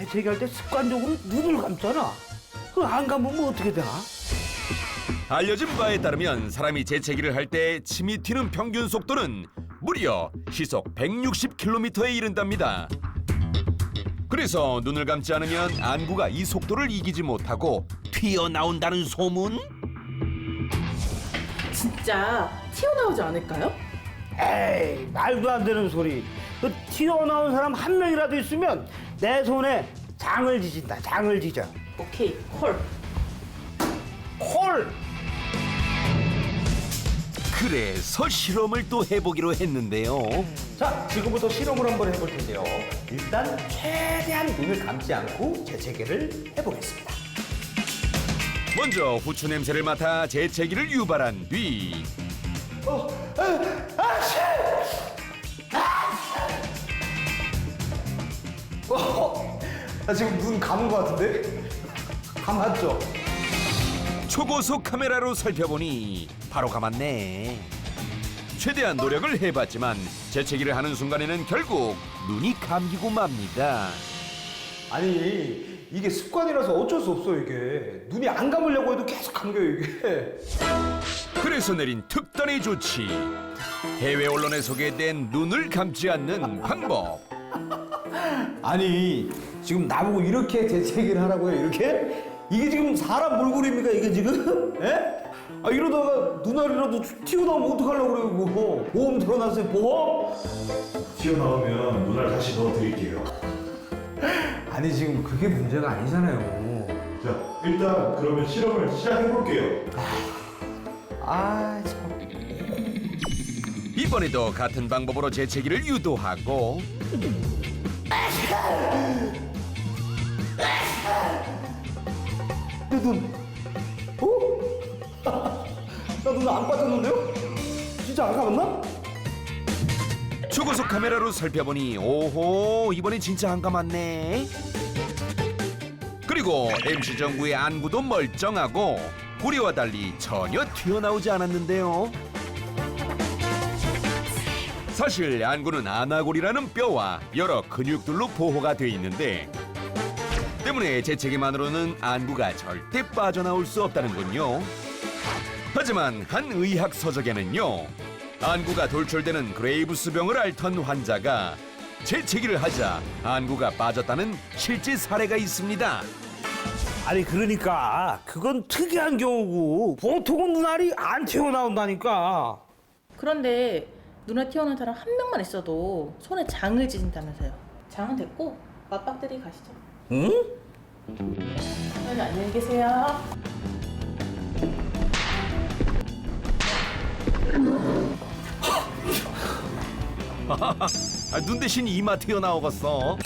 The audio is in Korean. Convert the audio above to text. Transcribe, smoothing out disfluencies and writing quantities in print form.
재채기할 때 습관적으로 눈을 감잖아. 그럼 안 감으면 어떻게 되나? 알려진 바에 따르면 사람이 재채기를 할 때 침이 튀는 평균 속도는 무려 시속 160km에 이른답니다. 그래서 눈을 감지 않으면 안구가 이 속도를 이기지 못하고 튀어나온다는 소문? 진짜 튀어나오지 않을까요? 에이, 말도 안 되는 소리. 그 튀어나온 사람 한 명이라도 있으면 내 손에 장을 지진다. 장을 지져. 오케이, 콜. 콜! 그래서 실험을 또 해보기로 했는데요. 자, 지금부터 실험을 한번 해볼 텐데요. 일단 최대한 눈을 감지 않고 재채기를 해보겠습니다. 먼저 후추 냄새를 맡아 재채기를 유발한 뒤 나 지금 눈 감은 것 같은데? 감았죠? 초고속 카메라로 살펴보니 바로 감았네. 최대한 노력을 해봤지만 재채기를 하는 순간에는 결국 눈이 감기고 맙니다. 아니, 이게 습관이라서 어쩔 수 없어, 이게. 눈이 안 감으려고 해도 계속 감겨요, 이게. 그래서 내린 특단의 조치. 해외 언론에 소개된 눈을 감지 않는 방법. 아니, 지금 나보고 이렇게 재채기를 하라고요, 이렇게? 이게 지금 사람 몰골입니까, 이게 지금? 예? 아, 이러다가 눈알이라도 튀어나오면 어떡하려고 그래요, 뭐. 보험 들어놨어요, 보험? 튀어나오면 눈알 다시 넣어드릴게요. 아니, 지금 그게 문제가 아니잖아요. 자, 일단 그러면 실험을 시작해볼게요. 아, 참. 이번에도 같은 방법으로 재채기를 유도하고 내 눈. 어? 나 눈 안 빠졌는데요? 진짜 안 감았나? 초고속 카메라로 살펴보니 오호 이번엔 진짜 안 감았네. 그리고 MC 정구의 안구도 멀쩡하고 우리와 달리 전혀 튀어나오지 않았는데요. 사실 안구는 아나골이라는 뼈와 여러 근육들로 보호가 돼 있는데 때문에 재채기만으로는 안구가 절대 빠져나올 수 없다는군요. 하지만 한 의학 서적에는요. 안구가 돌출되는 그레이브스병을 앓던 환자가 재채기를 하자 안구가 빠졌다는 실제 사례가 있습니다. 아니, 그러니까 그건 특이한 경우고 보통은 눈알이 안 튀어나온다니까. 그런데 눈에 튀어나온 사람 한 명만 있어도 손에 장을 지진다면서요. 장은 됐고 맞박들이 가시죠. 응? 네, 안녕히 계세요. 눈 대신 이마 튀어나오겠어.